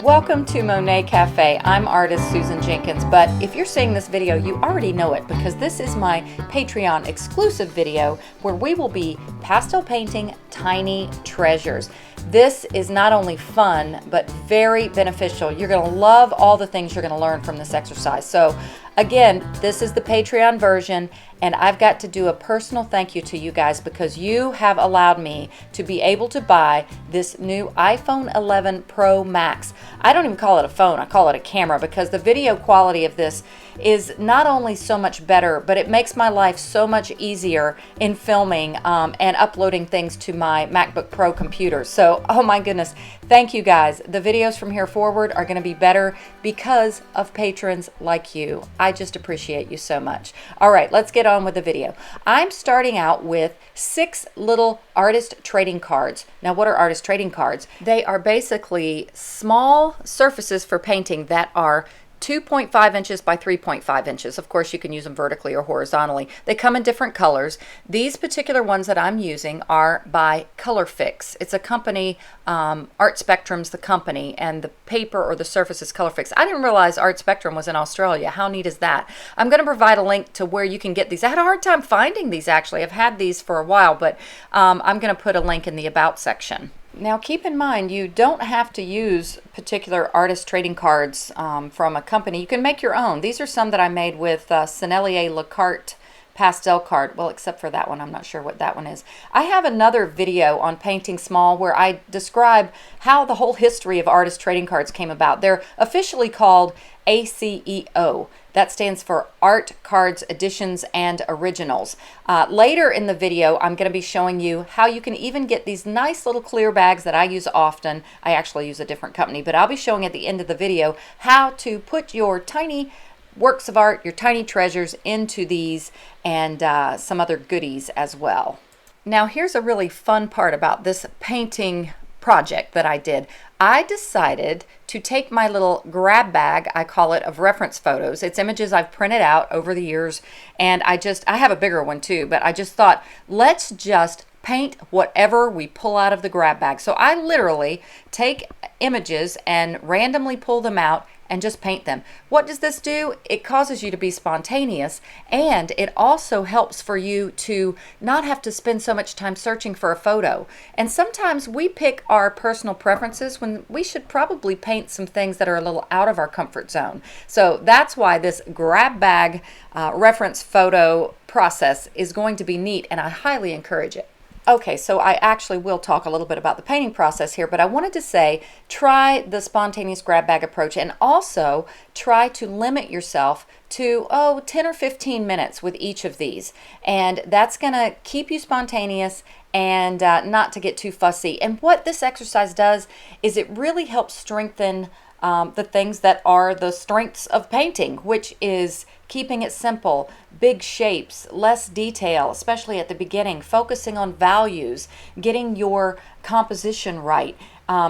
Welcome to Monet Cafe. I'm artist Susan Jenkins, but if you're seeing this video, you already know it because this is my Patreon exclusive video where we will be pastel painting tiny treasures. This is not only fun, but very beneficial. You're going to love all the things you're going to learn from this exercise. So again, this is the Patreon version, and I've got to do a personal thank you to you guys because you have allowed me to be able to buy this new iPhone 11 Pro Max. I don't even call it a phone, I call it a camera because the video quality of this is not only so much better, but it makes my life so much easier in filming and uploading things to my MacBook Pro computer. So, oh my goodness, thank you guys. The videos from here forward are going to be better because of patrons like you. I just appreciate you so much. All right, let's get on with the video. I'm starting out with 6 little artist trading cards. Now, what are artist trading cards? They are basically small surfaces for painting that are 2.5 inches by 3.5 inches. Of course, you can use them vertically or horizontally. They come in different colors. These particular ones that I'm using are by Colourfix. It's a company, Art Spectrum's the company, and the paper or the surface is Colourfix. I didn't realize Art Spectrum was in Australia. How neat is that? I'm going to provide a link to where you can get these. I had a hard time finding these actually. I've had these for a while, but I'm going to put a link in the About section. Now keep in mind, you don't have to use particular artist trading cards from a company. You can make your own. These are some that I made with Sennelier Lacarte pastel card. Well, except for that one. I'm not sure what that one is. I have another video on painting small where I describe how the whole history of artist trading cards came about. They're officially called ACEO. That stands for Art Cards Editions and Originals. Later in the video, I'm going to be showing you how you can even get these nice little clear bags that I use often. I actually use a different company, but I'll be showing at the end of the video how to put your tiny works of art, your tiny treasures into these and some other goodies as well. Now, here's a really fun part about this painting project that I did. I decided to take my little grab bag, I call it, of reference photos. It's images I've printed out over the years, and I have a bigger one too, but I just thought, let's just paint whatever we pull out of the grab bag. So I literally take images and randomly pull them out and just paint them. What does this do? It causes you to be spontaneous, and it also helps for you to not have to spend so much time searching for a photo. And sometimes we pick our personal preferences when we should probably paint some things that are a little out of our comfort zone. So that's why this grab bag reference photo process is going to be neat, and I highly encourage it. Okay, so I actually will talk a little bit about the painting process here, but I wanted to say try the spontaneous grab bag approach and also try to limit yourself to 10 or 15 minutes with each of these. And that's going to keep you spontaneous and not to get too fussy. And what this exercise does is it really helps strengthen the things that are the strengths of painting, which is keeping it simple, big shapes, less detail, especially at the beginning, focusing on values, getting your composition right.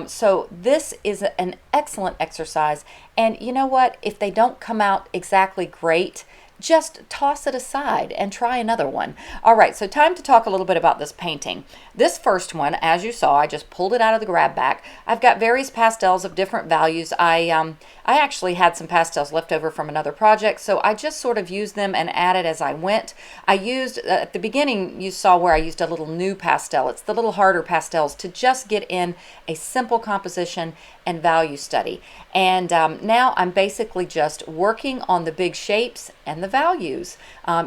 So this is an excellent exercise. And you know what? If they don't come out exactly great, just toss it aside and try another one. All right, so time to talk a little bit about this painting. This first one, as you saw, I just pulled it out of the grab bag. I've got various pastels of different values. I actually had some pastels left over from another project, so I just sort of used them and added as I went. I used, at the beginning, you saw where I used a little new pastel. It's the little harder pastels to just get in a simple composition and value study. And now I'm basically just working on the big shapes and the values.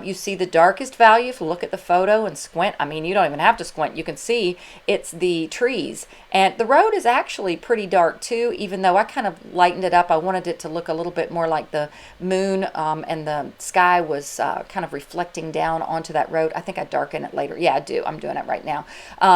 You see the darkest value, if you look at the photo and squint, I mean, you don't even have to squint, you can see it's the trees. And the road is actually pretty dark too, even though I kind of lightened it up. I wanted it to look a little bit more like the moon and the sky was kind of reflecting down onto that road. I think I darken it later. Yeah, I do. I'm doing it right now.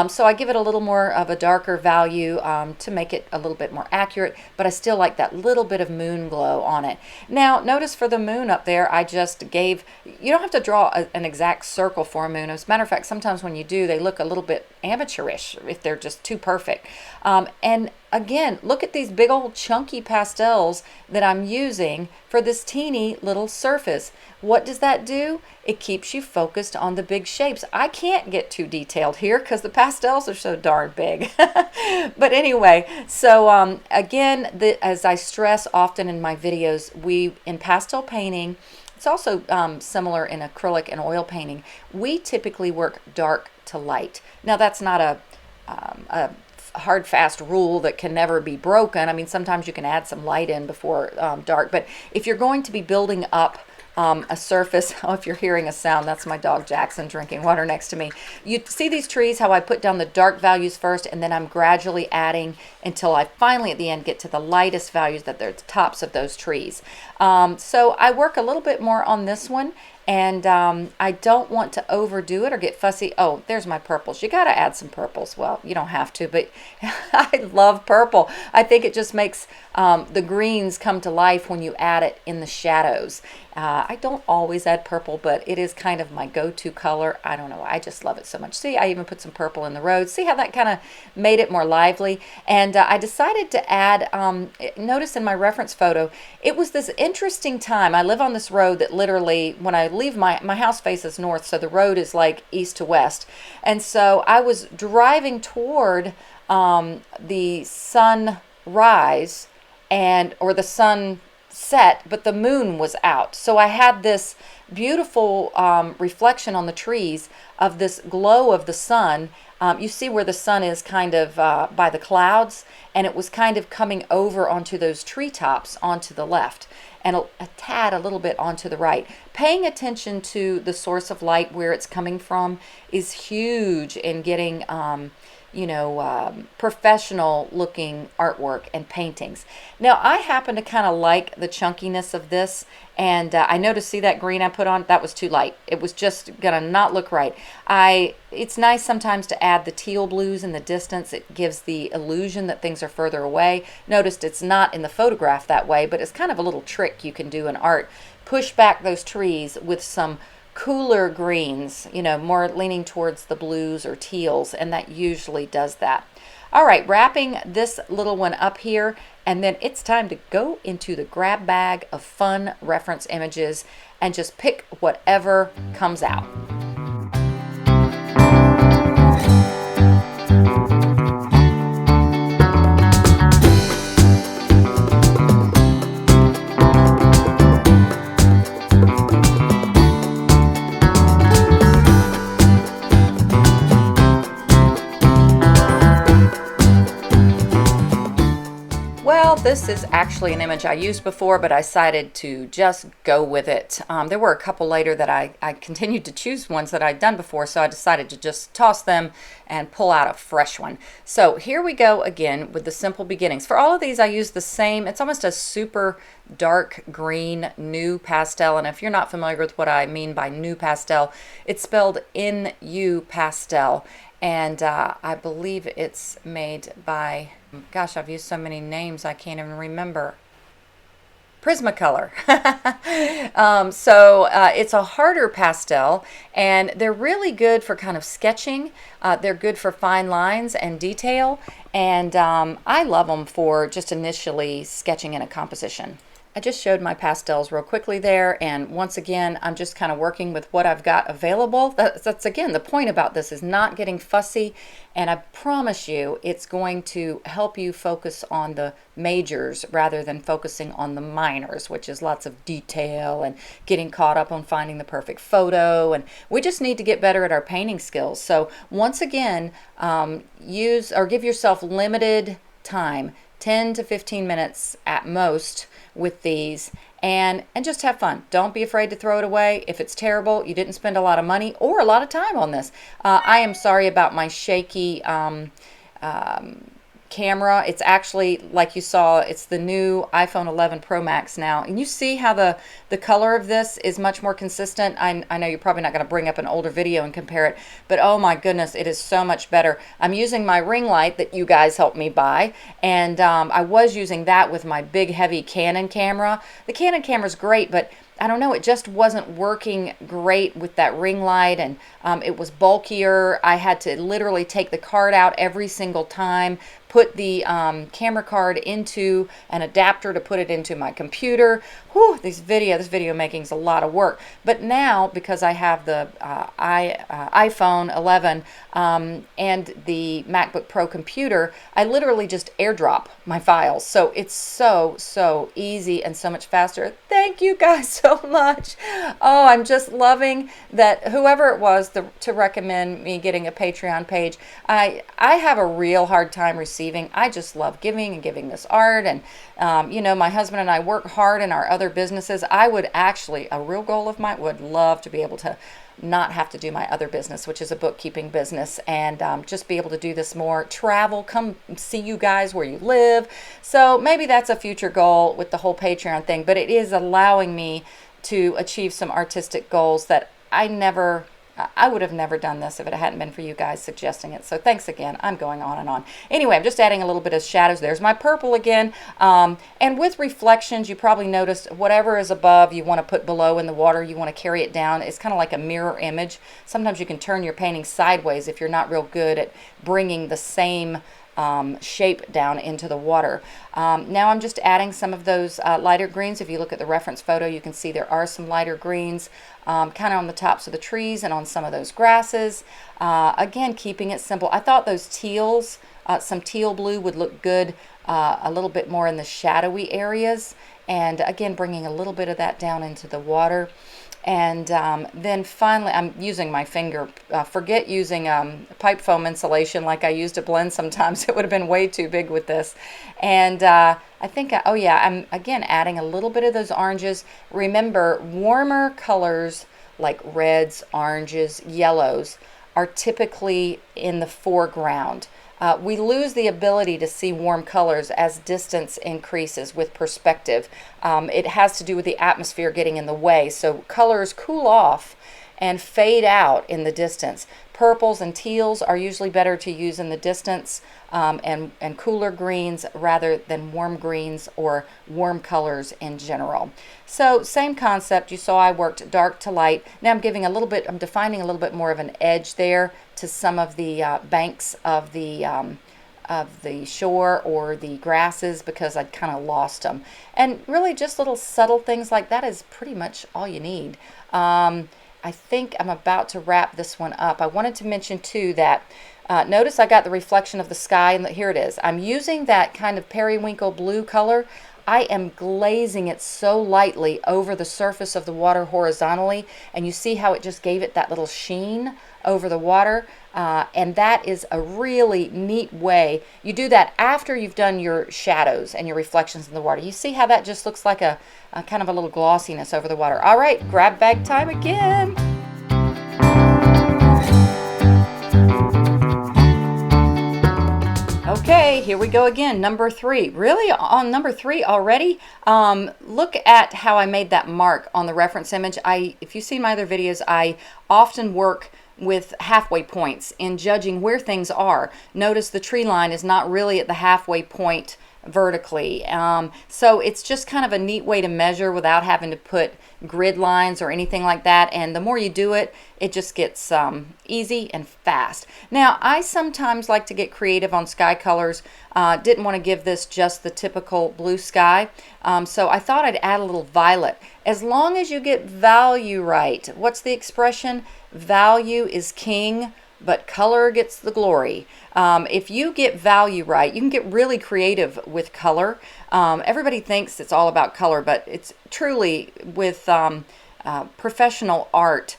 So I give it a little more of a darker value to make it a little bit more accurate, but I still like that little bit of moon glow on it. Now, notice for the moon up there, I just just gave, you don't have to draw an exact circle for a moon. As a matter of fact, sometimes when you do, they look a little bit amateurish if they're just too perfect. And again, look at these big old chunky pastels that I'm using for this teeny little surface. What does that do? It keeps you focused on the big shapes. I can't get too detailed here because the pastels are so darn big. But anyway, so again, as I stress often in my videos, in pastel painting, it's also similar in acrylic and oil painting, we typically work dark to light. Now that's not a hard fast rule that can never be broken. I mean, sometimes you can add some light in before dark, but if you're going to be building up a surface, oh, if you're hearing a sound, that's my dog Jackson drinking water next to me. You see these trees, how I put down the dark values first, and then I'm gradually adding until I finally at the end get to the lightest values that they're the tops of those trees. So I work a little bit more on this one, and I don't want to overdo it or get fussy. Oh, there's my purples. You got to add some purples. Well, you don't have to, but I love purple. I think it just makes the greens come to life when you add it in the shadows. I don't always add purple, but it is kind of my go-to color. I don't know. I just love it so much. See, I even put some purple in the road. See how that kind of made it more lively? And I decided to add, notice in my reference photo, it was this interesting time. I live on this road that literally, when I leave my house faces north, so the road is like east to west. And so I was driving toward the sunrise or the sun set, but the moon was out. So I had this beautiful reflection on the trees of this glow of the sun. You see where the sun is kind of by the clouds, and it was kind of coming over onto those treetops onto the left, and a little bit onto the right. Paying attention to the source of light, where it's coming from, is huge in getting professional looking artwork and paintings. Now I happen to kind of like the chunkiness of this, and I noticed, see that green I put on, that was too light. It was just gonna not look right. It's nice sometimes to add the teal blues in the distance. It gives the illusion that things are further away. Noticed it's not in the photograph that way, but it's kind of a little trick you can do in art. Push back those trees with some cooler greens, more leaning towards the blues or teals, and that usually does that. All right, wrapping this little one up here, and then it's time to go into the grab bag of fun reference images and just pick whatever comes out. This is actually an image I used before, but I decided to just go with it. There were a couple later that I continued to choose ones that I'd done before, so I decided to just toss them and pull out a fresh one. So here we go again with the simple beginnings. For all of these I use the same, it's almost a super dark green new pastel, and if you're not familiar with what I mean by new pastel, it's spelled N-U pastel, and I believe it's made by, gosh, I've used so many names I can't even remember. Prismacolor. So it's a harder pastel, and they're really good for kind of sketching. They're good for fine lines and detail, and I love them for just initially sketching in a composition. I just showed my pastels real quickly there, and once again I'm just kind of working with what I've got available. That's again the point about this, is not getting fussy, and I promise you it's going to help you focus on the majors rather than focusing on the minors, which is lots of detail and getting caught up on finding the perfect photo, and we just need to get better at our painting skills. So once again, use or give yourself limited time, 10 to 15 minutes at most with these, and just have fun. Don't be afraid to throw it away. If it's terrible, you didn't spend a lot of money or a lot of time on this. I am sorry about my shaky camera. It's actually, like you saw, it's the new iPhone 11 Pro Max now. And you see how the color of this is much more consistent. I know you're probably not going to bring up an older video and compare it, but oh my goodness, it is so much better. I'm using my ring light that you guys helped me buy, and I was using that with my big heavy Canon camera. The Canon camera is great, but I don't know, it just wasn't working great with that ring light, and it was bulkier. I had to literally take the card out every single time, put the camera card into an adapter to put it into my computer. Whew, this video making is a lot of work. But now, because I have the iPhone 11 and the MacBook Pro computer, I literally just airdrop my files. So it's so easy and so much faster. Thank you guys so much. Oh, I'm just loving that whoever it was to recommend me getting a Patreon page. I have a real hard time receiving. I just love giving and giving this art, and you know, my husband and I work hard in our other businesses. I would actually, a real goal of mine, would love to be able to not have to do my other business, which is a bookkeeping business, and just be able to do this more, travel, come see you guys where you live. So maybe that's a future goal with the whole Patreon thing, but it is allowing me to achieve some artistic goals that I would have never done this if it hadn't been for you guys suggesting it. So thanks again. I'm going on and on. Anyway, I'm just adding a little bit of shadows. There's my purple again. And with reflections, you probably noticed whatever is above, you want to put below in the water. You want to carry it down. It's kind of like a mirror image. Sometimes you can turn your painting sideways if you're not real good at bringing the same shape down into the water. Now I'm just adding some of those lighter greens. If you look at the reference photo, you can see there are some lighter greens kind of on the tops of the trees and on some of those grasses. Again, keeping it simple. I thought those teals, some teal blue would look good a little bit more in the shadowy areas. And again, bringing a little bit of that down into the water. And then finally, I'm using my finger. Forget using pipe foam insulation like I use to blend sometimes. It would have been way too big with this. And I think, oh yeah, I'm again adding a little bit of those oranges. Remember, warmer colors like reds, oranges, yellows are typically in the foreground. We lose the ability to see warm colors as distance increases with perspective. It has to do with the atmosphere getting in the way. So colors cool off and fade out in the distance. Purples and teals are usually better to use in the distance, and cooler greens rather than warm greens or warm colors in general. So same concept. You saw I worked dark to light. Now I'm defining a little bit more of an edge there to some of the banks of the shore or the grasses, because I'd kind of lost them. And really just little subtle things like that is pretty much all you need. I think I'm about to wrap this one up. I wanted to mention too that notice I got the reflection of the sky, and here it is. I'm using that kind of periwinkle blue color. I am glazing it so lightly over the surface of the water horizontally, and you see how it just gave it that little sheen over the water, and that is a really neat way. You do that after you've done your shadows and your reflections in the water. You see how that just looks like a kind of a little glossiness over the water. All right, grab bag time again. Okay, here we go again. Number 3. Really, on number 3 already? Look at how I made that mark on the reference image. If you see my other videos, I often work with halfway points in judging where things are. Notice the tree line is not really at the halfway point vertically. So it's just kind of a neat way to measure without having to put grid lines or anything like that. And the more you do it, it just gets easy and fast. Now, I sometimes like to get creative on sky colors. Didn't want to give this just the typical blue sky. So I thought I'd add a little violet. As long as you get value right. What's the expression? Value is king, but color gets the glory. If you get value right, you can get really creative with color. Everybody thinks it's all about color, but it's truly with professional art,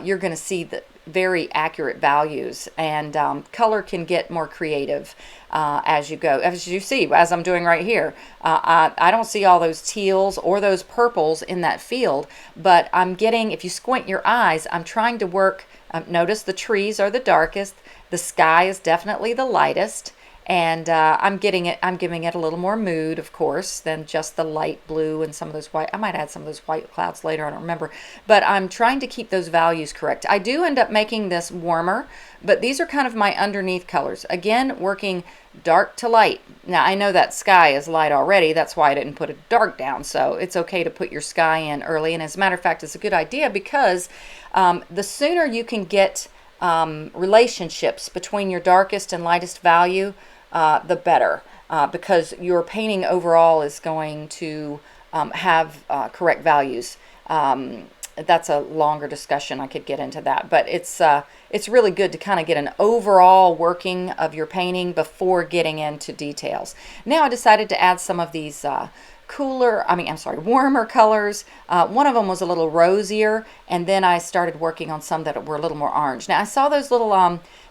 you're going to see the very accurate values, and color can get more creative as you go. As you see, as I'm doing right here, I don't see all those teals or those purples in that field, but I'm getting, if you squint your eyes, I'm trying to work. Notice the trees are the darkest, the sky is definitely the lightest, and I'm giving it a little more mood, of course, than just the light blue and some of those white. I might add some of those white clouds later, I don't remember, but I'm trying to keep those values correct. I do end up making this warmer, but these are kind of my underneath colors. Again, working dark to light. Now I know that sky is light already, that's why I didn't put a dark down, so it's okay to put your sky in early. And as a matter of fact, it's a good idea because the sooner you can get relationships between your darkest and lightest value, the better, because your painting overall is going to have correct values. That's a longer discussion. I could get into that, but it's really good to kind of get an overall working of your painting before getting into details. Now I decided to add some of these warmer colors. One of them was a little rosier, and then I started working on some that were a little more orange. Now I saw those little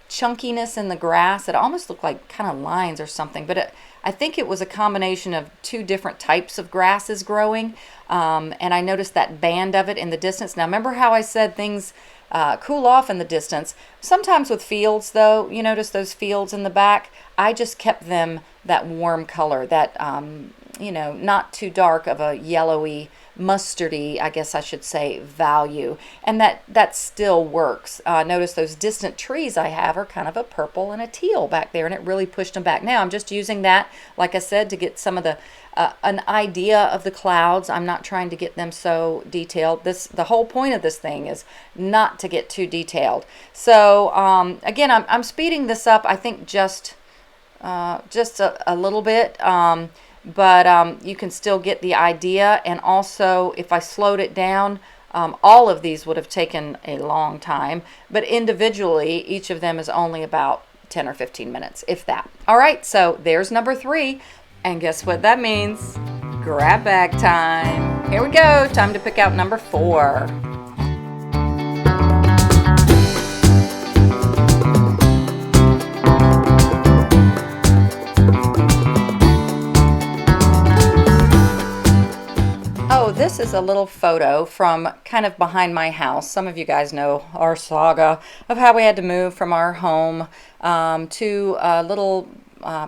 chunkiness in the grass. It almost looked like kind of lines or something, but I think it was a combination of two different types of grasses growing, and I noticed that band of it in the distance. Now remember how I said things cool off in the distance? Sometimes with fields, though, you notice those fields in the back, I just kept them that warm color, that not too dark of a yellowy, mustardy, I guess I should say, value, and that still works. Notice those distant trees I have are kind of a purple and a teal back there, and it really pushed them back. Now I'm just using that, like I said, to get some of the an idea of the clouds. I'm not trying to get them so detailed. The whole point of this thing is not to get too detailed. So again, I'm speeding this up, I think just a little bit, but you can still get the idea. And also, if I slowed it down, all of these would have taken a long time, but individually each of them is only about 10 or 15 minutes, if that. All right, so there's number 3, and guess what that means? Grab bag time. Here we go, time to pick out number 4. Oh, this is a little photo from kind of behind my house. Some of you guys know our saga of how we had to move from our home to a little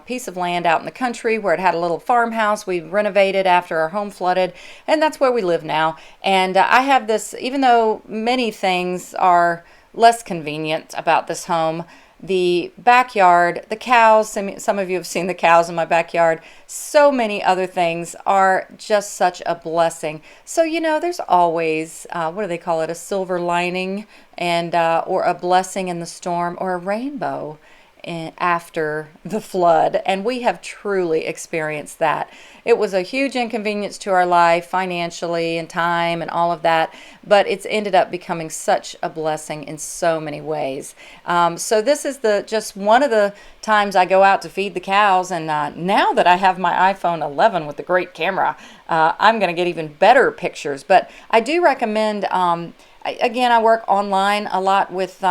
piece of land out in the country where it had a little farmhouse. We renovated after our home flooded, and that's where we live now. And I have this, even though many things are less convenient about this home, the backyard, the cows, some of you have seen the cows in my backyard, so many other things are just such a blessing. So, there's always, what do they call it, a silver lining, and or a blessing in the storm, or a rainbow after the flood, and we have truly experienced that. It was a huge inconvenience to our life financially and time and all of that, but it's ended up becoming such a blessing in so many ways. So this is just one of the times I go out to feed the cows, and now that I have my iPhone 11 with the great camera, I'm going to get even better pictures. But I do recommend, again, I work online a lot with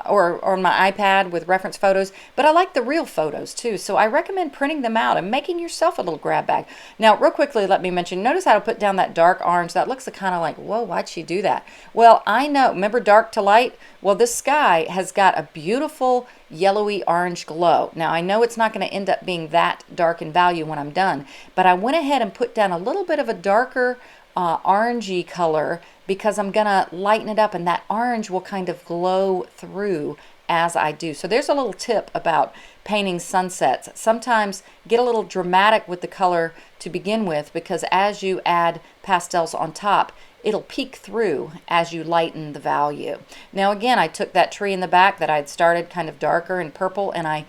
or on my iPad with reference photos, but I like the real photos too. So I recommend printing them out and making yourself a little grab bag. Now, real quickly, let me mention, notice how to put down that dark orange. That looks kind of like, whoa, why'd she do that? Well, I know, remember dark to light? Well, this sky has got a beautiful yellowy orange glow. Now, I know it's not going to end up being that dark in value when I'm done, but I went ahead and put down a little bit of a darker orangey color because I'm gonna lighten it up, and that orange will kind of glow through as I do. So there's a little tip about painting sunsets. Sometimes get a little dramatic with the color to begin with, because as you add pastels on top, it'll peek through as you lighten the value. Now again, I took that tree in the back that I'd started kind of darker and purple, and I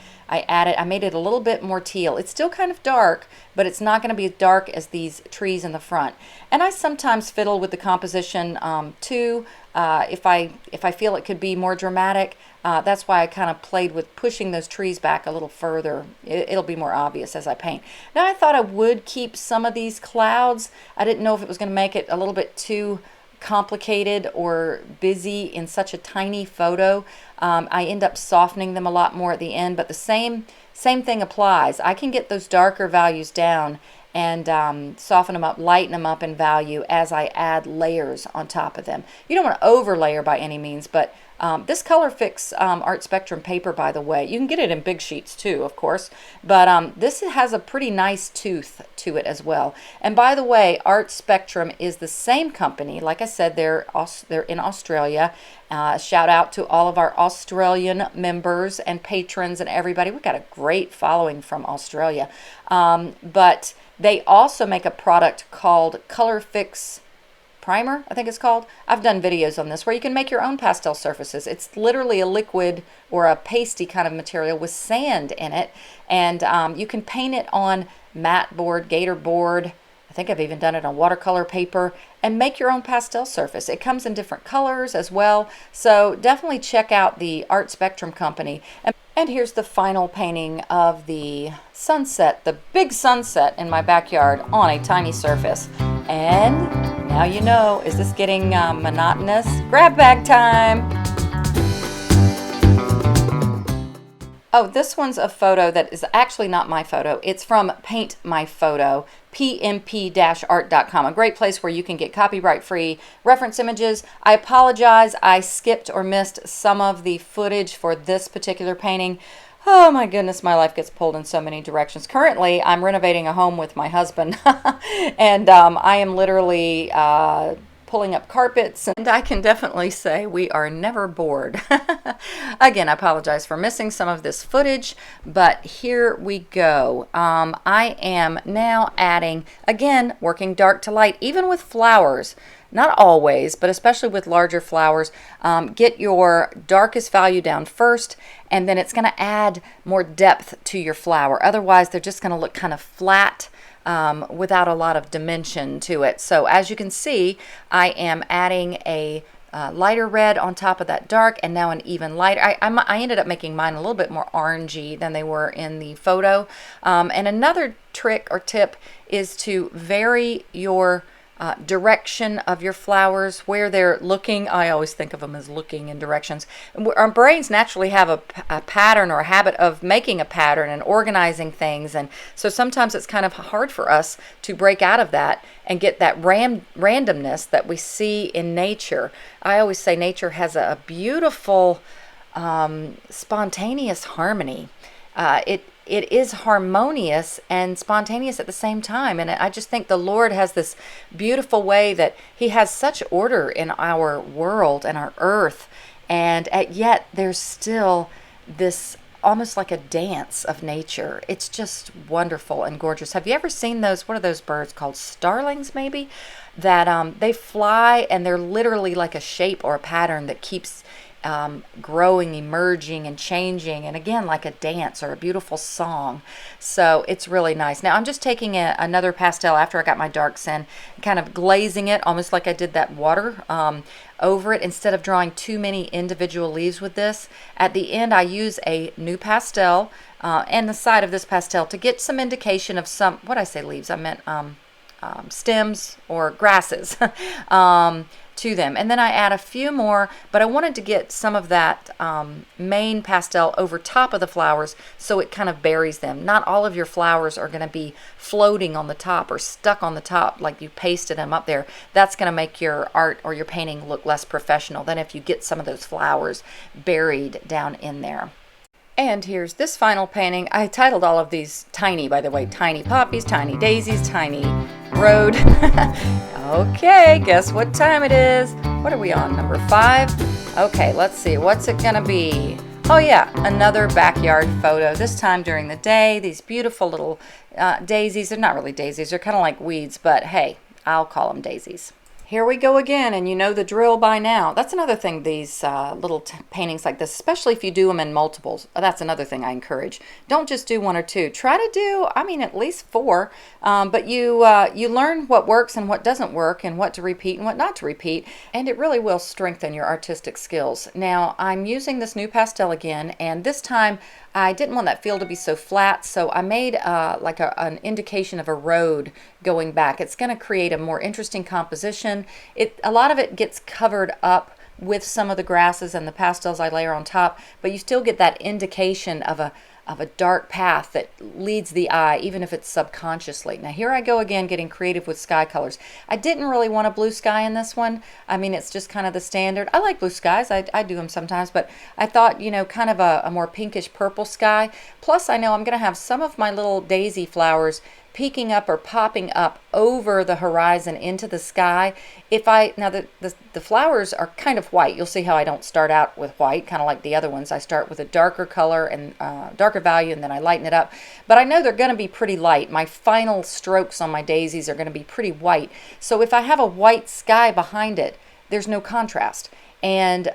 made it a little bit more teal. It's still kind of dark, but it's not going to be as dark as these trees in the front. And I sometimes fiddle with the composition too. If I feel it could be more dramatic, that's why I kind of played with pushing those trees back a little further. It'll be more obvious as I paint. Now I thought I would keep some of these clouds. I didn't know if it was going to make it a little bit too complicated or busy in such a tiny photo. I end up softening them a lot more at the end, but the same thing applies. I can get those darker values down and soften them up, lighten them up in value as I add layers on top of them. You don't want to overlayer by any means, but This Colourfix Art Spectrum paper, by the way, you can get it in big sheets too, of course, but this has a pretty nice tooth to it as well. And by the way, Art Spectrum is the same company. Like I said, they're in Australia. Shout out to all of our Australian members and patrons and everybody. We've got a great following from Australia. But they also make a product called Colourfix Primer, I think it's called. I've done videos on this where you can make your own pastel surfaces. It's literally a liquid or a pasty kind of material with sand in it, and you can paint it on matte board, gator board. I think I've even done it on watercolor paper, and make your own pastel surface. It comes in different colors as well, so definitely check out the Art Spectrum company. And here's the final painting of the sunset, the big sunset in my backyard on a tiny surface. And now you know, is this getting monotonous? Grab bag time! Oh, this one's a photo that is actually not my photo. It's from Paint My Photo, pmp-art.com, a great place where you can get copyright-free reference images. I apologize, I skipped or missed some of the footage for this particular painting. Oh my goodness, my life gets pulled in so many directions. Currently, I'm renovating a home with my husband, and I am literally pulling up carpets, and I can definitely say we are never bored. Again, I apologize for missing some of this footage, but here we go. I am now adding, again, working dark to light, even with flowers. Not always, but especially with larger flowers. Get your darkest value down first, and then it's going to add more depth to your flower. Otherwise, they're just going to look kind of flat without a lot of dimension to it. So as you can see, I am adding a lighter red on top of that dark, and now an even lighter. I ended up making mine a little bit more orangey than they were in the photo. And another trick or tip is to vary your direction of your flowers, where they're looking. I always think of them as looking in directions. Our brains naturally have a pattern or a habit of making a pattern and organizing things, and so sometimes it's kind of hard for us to break out of that and get that randomness that we see in nature. I always say nature has a beautiful spontaneous harmony. It is harmonious and spontaneous at the same time. And I just think the Lord has this beautiful way that he has such order in our world and our earth. And yet there's still this almost like a dance of nature. It's just wonderful and gorgeous. Have you ever seen those, what are those birds called? Starlings, maybe? That they fly, and they're literally like a shape or a pattern that keeps growing, emerging, and changing, and again, like a dance or a beautiful song. So it's really nice. Now I'm just taking another pastel after I got my darks in, kind of glazing it almost like I did that water over it, instead of drawing too many individual leaves with this. At the end, I use a new pastel and the side of this pastel to get some indication of some, what I say leaves, I meant stems or grasses. To them, and then I add a few more, but I wanted to get some of that main pastel over top of the flowers so it kind of buries them. Not all of your flowers are going to be floating on the top or stuck on the top like you pasted them up there. That's going to make your art or your painting look less professional than if you get some of those flowers buried down in there. And here's this final painting. I titled all of these tiny, by the way, tiny poppies, tiny daisies, tiny road. Okay, guess what time it is? What are we on, number 5? Okay, let's see, what's it gonna be? Oh yeah, another backyard photo, this time during the day. These beautiful little daisies. They're not really daisies, they're kind of like weeds, but hey, I'll call them daisies. Here we go again, and you know the drill by now. That's another thing, these little paintings like this, especially if you do them in multiples. That's another thing I encourage. Don't just do 1 or 2. Try to do, I mean, at least 4. But you learn what works and what doesn't work, and what to repeat and what not to repeat, and it really will strengthen your artistic skills. Now, I'm using this new pastel again, and this time I didn't want that field to be so flat, so I made like an indication of a road going back. It's going to create a more interesting composition. A lot of it gets covered up with some of the grasses and the pastels I layer on top, but you still get that indication of of a dark path that leads the eye, even if it's subconsciously. Now here I go again, getting creative with sky colors. I didn't really want a blue sky in this one. I mean, it's just kind of the standard. I like blue skies. I do them sometimes, but I thought, you know, kind of a more pinkish purple sky. Plus, I know I'm going to have some of my little daisy flowers peeking up or popping up over the horizon into the sky. Now the flowers are kind of white. You'll see how I don't start out with white, kind of like the other ones. I start with a darker color and darker value, and then I lighten it up. But I know they're going to be pretty light. My final strokes on my daisies are going to be pretty white. So if I have a white sky behind it, there's no contrast. And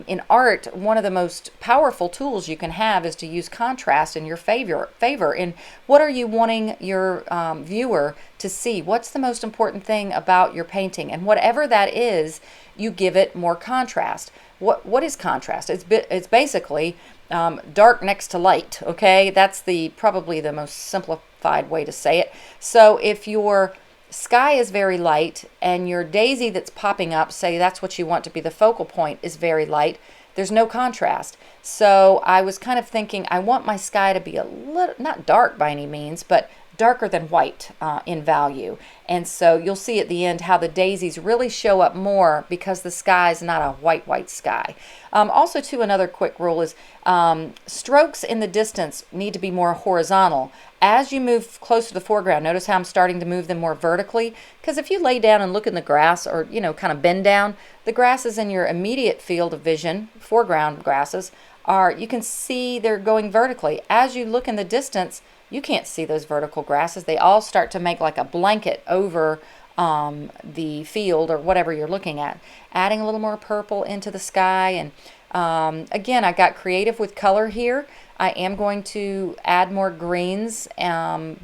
in art, one of the most powerful tools you can have is to use contrast in your favor. And what are you wanting your viewer to see? What's the most important thing about your painting? And whatever that is, you give it more contrast. What is contrast? It's basically dark next to light. Okay, that's probably the most simplified way to say it. So if your sky is very light and your daisy that's popping up, say that's what you want to be the focal point, is very light, there's no contrast. So I was kind of thinking I want my sky to be a little, not dark by any means, but darker than white in value. And so you'll see at the end how the daisies really show up more because the sky is not a white sky. Also too, another quick rule is strokes in the distance need to be more horizontal. As you move closer to the foreground, notice how I'm starting to move them more vertically, because if you lay down and look in the grass, or you know, kind of bend down, the grasses in your immediate field of vision, foreground grasses, you can see they're going vertically. As you look in the distance, you can't see those vertical grasses. They all start to make like a blanket over the field or whatever you're looking at. Adding a little more purple into the sky. And again, I got creative with color here. I am going to add more greens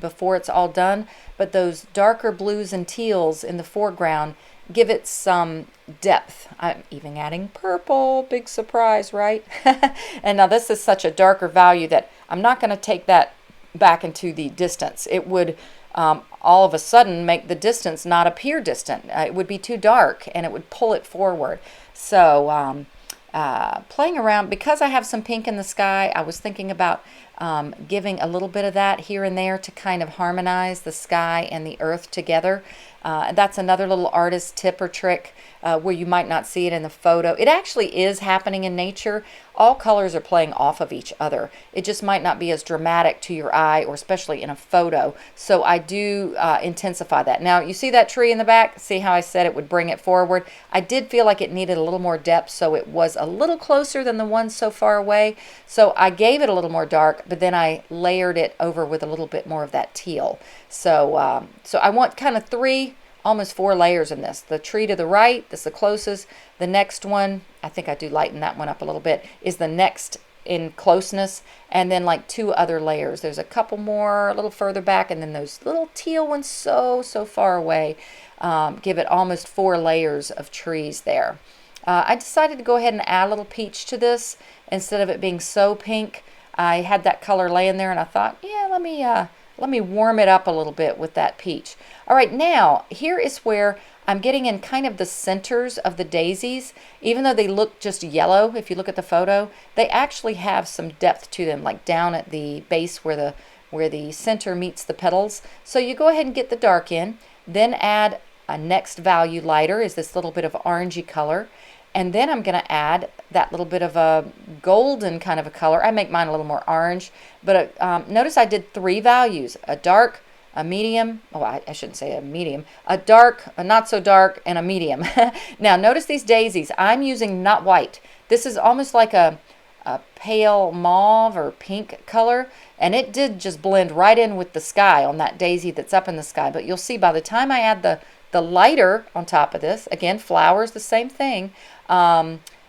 before it's all done, but those darker blues and teals in the foreground give it some depth. I'm even adding purple, big surprise, right? And now this is such a darker value that I'm not going to take that back into the distance. It would all of a sudden make the distance not appear distant. It would be too dark and it would pull it forward. So playing around, because I have some pink in the sky, I was thinking about giving a little bit of that here and there to kind of harmonize the sky and the earth together. That's another little artist tip or trick where you might not see it in the photo. It actually is happening in nature. All colors are playing off of each other. It just might not be as dramatic to your eye, or especially in a photo. So I do intensify that. Now you see that tree in the back? See how I said it would bring it forward? I did feel like it needed a little more depth, so it was a little closer than the one so far away. So I gave it a little more dark, but then I layered it over with a little bit more of that teal. So, so I want kind of almost 4 layers in this. The tree to the right, that's the closest. The next one, I think I do lighten that one up a little bit, is the next in closeness, and then like 2 other layers. There's a couple more a little further back, and then those little teal ones so far away. Give it almost 4 layers of trees there. I decided to go ahead and add a little peach to this instead of it being so pink. I had that color laying there and I thought, yeah, let me warm it up a little bit with that peach. All right, now here is where I'm getting in kind of the centers of the daisies. Even though they look just yellow, if you look at the photo, they actually have some depth to them, like down at the base where the center meets the petals. So you go ahead and get the dark in, then add a next value lighter, is this little bit of orangey color. And then I'm going to add that little bit of a golden kind of a color. I make mine a little more orange, but notice I did 3 values: a dark, a medium, I shouldn't say a medium, a dark, a not so dark, and a medium. Now notice these daisies, I'm using not white. This is almost like a pale mauve or pink color, and it did just blend right in with the sky on that daisy that's up in the sky. But you'll see by the time I add the lighter on top of this, again, flowers, the same thing,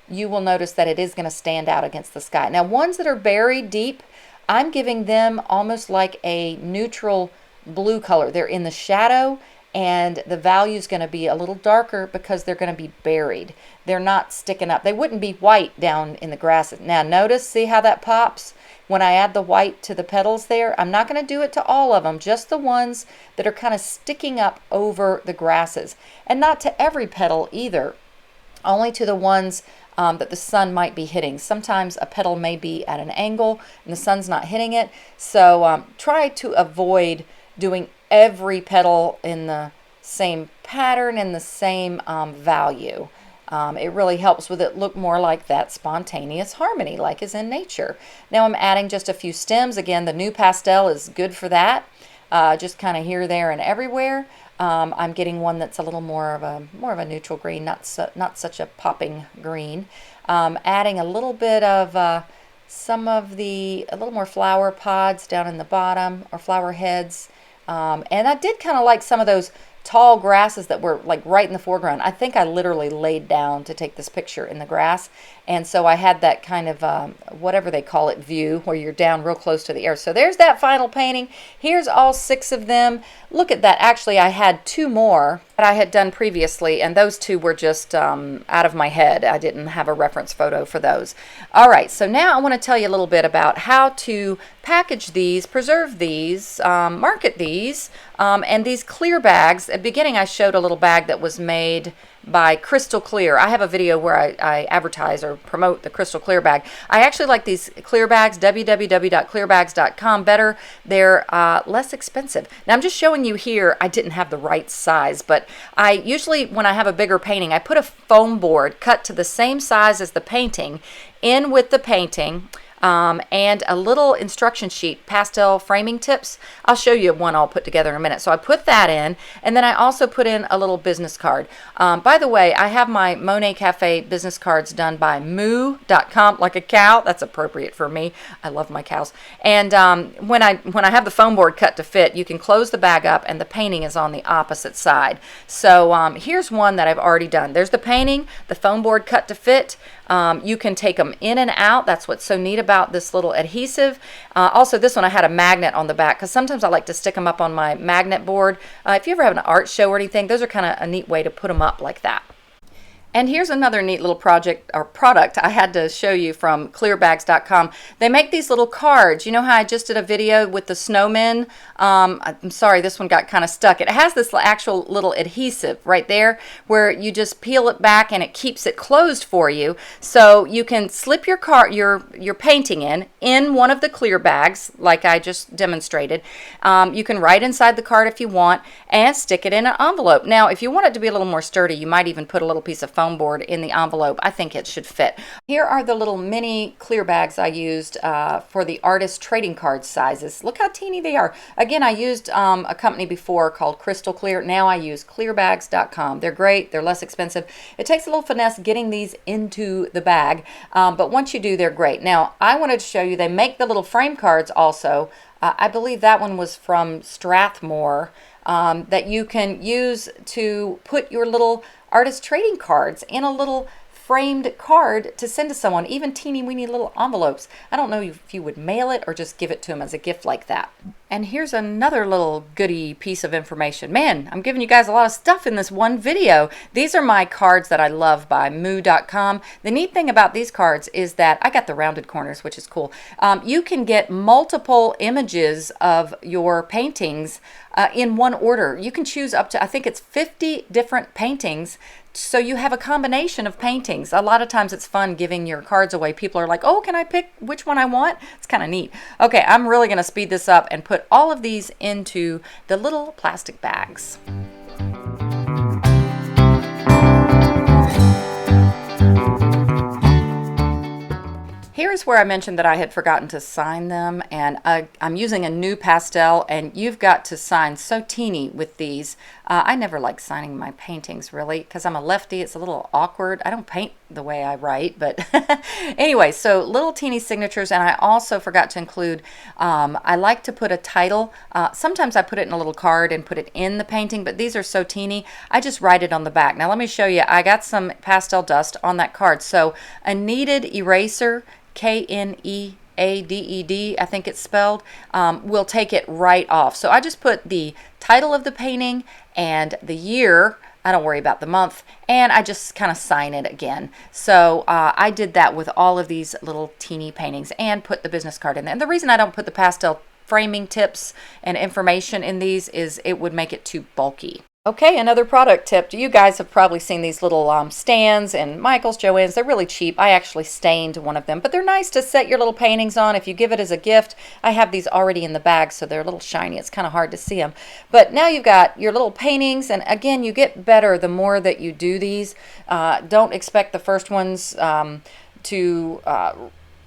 you will notice that it is going to stand out against the sky. Now, ones that are buried deep, I'm giving them almost like a neutral blue color. They're in the shadow, and the value is going to be a little darker because they're going to be buried. They're not sticking up. They wouldn't be white down in the grass. Now, notice, see how that pops? When I add the white to the petals there, I'm not going to do it to all of them, just the ones that are kind of sticking up over the grasses. And not to every petal either, only to the ones that the sun might be hitting. Sometimes a petal may be at an angle and the sun's not hitting it. So try to avoid doing every petal in the same pattern and the same value. It really helps with it look more like that spontaneous harmony like is in nature. Now I'm adding just a few stems. Again, the new pastel is good for that. Just kind of here, there, and everywhere. I'm getting one that's a little more of a neutral green, not such a popping green. Adding a little bit of a little more flower pods down in the bottom, or flower heads. And I did kind of like some of those tall grasses that were like right in the foreground. I think I literally laid down to take this picture in the grass, and so I had that kind of whatever they call it view, where you're down real close to the air. So there's that final painting. Here's all 6 of them. Look at that. Actually, I had 2 more that I had done previously, and those 2 were just out of my head. I didn't have a reference photo for those. All right, so now I want to tell you a little bit about how to package these, preserve these, market these, and these clear bags. At the beginning, I showed a little bag that was made by Crystal Clear. I have a video where I advertise or promote the Crystal Clear bag. I actually like these clear bags, www.clearbags.com, better. They're less expensive. Now I'm just showing you here, I didn't have the right size, but I usually, when I have a bigger painting, I put a foam board cut to the same size as the painting in with the painting. And a little instruction sheet, pastel framing tips. I'll show you one I'll put together in a minute. So I put that in, and then I also put in a little business card. By the way, I have my Monet Cafe business cards done by moo.com, like a cow. That's appropriate for me. I love my cows. And when I have the foam board cut to fit, you can close the bag up, and the painting is on the opposite side. So here's one that I've already done. There's the painting, the foam board cut to fit. You can take them in and out. That's what's so neat about this little adhesive. Also, this one I had a magnet on the back, because sometimes I like to stick them up on my magnet board. If you ever have an art show or anything, those are kind of a neat way to put them up like that. And here's another neat little project or product I had to show you from clearbags.com. They make these little cards. You know how I just did a video with the snowmen? I'm sorry, this one got kind of stuck. It has this actual little adhesive right there where you just peel it back and it keeps it closed for you. So you can slip your painting in one of the clear bags like I just demonstrated. You can write inside the card if you want and stick it in an envelope. Now, if you want it to be a little more sturdy, you might even put a little piece of foam board in the envelope. I think it should fit. Here are the little mini clear bags I used for the artist trading card sizes. Look how teeny they are. Again, I used a company before called Crystal Clear. Now I use clearbags.com. They're great. They're less expensive. It takes a little finesse getting these into the bag, but once you do, they're great. Now, I wanted to show you, they make the little frame cards also. I believe that one was from Strathmore, that you can use to put your little artist trading cards in a little framed card to send to someone, even teeny weeny little envelopes. I don't know if you would mail it or just give it to them as a gift like that. And here's another little goody piece of information. Man, I'm giving you guys a lot of stuff in this one video. These are my cards that I love by moo.com. The neat thing about these cards is that I got the rounded corners, which is cool. You can get multiple images of your paintings in one order. You can choose up to, I think it's 50 different paintings. So you have a combination of paintings. A lot of times it's fun giving your cards away. People are like, oh, can I pick which one I want? It's kind of neat. Okay, I'm really going to speed this up and put all of these into the little plastic bags. Here's where I mentioned that I had forgotten to sign them, and I'm using a new pastel, and you've got to sign so teeny with these. I never like signing my paintings, really, because I'm a lefty. It's a little awkward. I don't paint the way I write, but anyway, so little teeny signatures, and I also forgot to include, I like to put a title. Sometimes I put it in a little card and put it in the painting, but these are so teeny, I just write it on the back. Now let me show you. I got some pastel dust on that card, so a kneaded eraser, Kneaded, I think it's spelled, will take it right off. So I just put the title of the painting and the year. I don't worry about the month, and I just kind of sign it again. So I did that with all of these little teeny paintings and put the business card in there. And the reason I don't put the pastel framing tips and information in these is it would make it too bulky. Okay, another product tip. You guys have probably seen these little stands in Michael's, Joann's. They're really cheap. I actually stained one of them, but they're nice to set your little paintings on if you give it as a gift. I have these already in the bag, so they're a little shiny. It's kind of hard to see them. But now you've got your little paintings, and again, you get better the more that you do these. Don't expect the first ones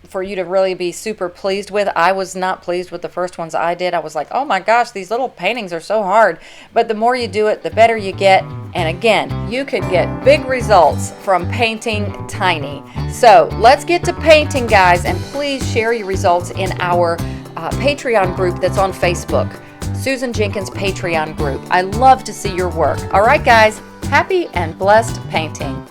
for you to really be super pleased with. I was not pleased with the first ones I did. I was like, oh my gosh, these little paintings are so hard. But the more you do it, the better you get. And again, you could get big results from painting tiny. So let's get to painting, guys, and please share your results in our Patreon group that's on Facebook, Susan Jenkins Patreon group. I love to see your work. All right, guys, happy and blessed painting.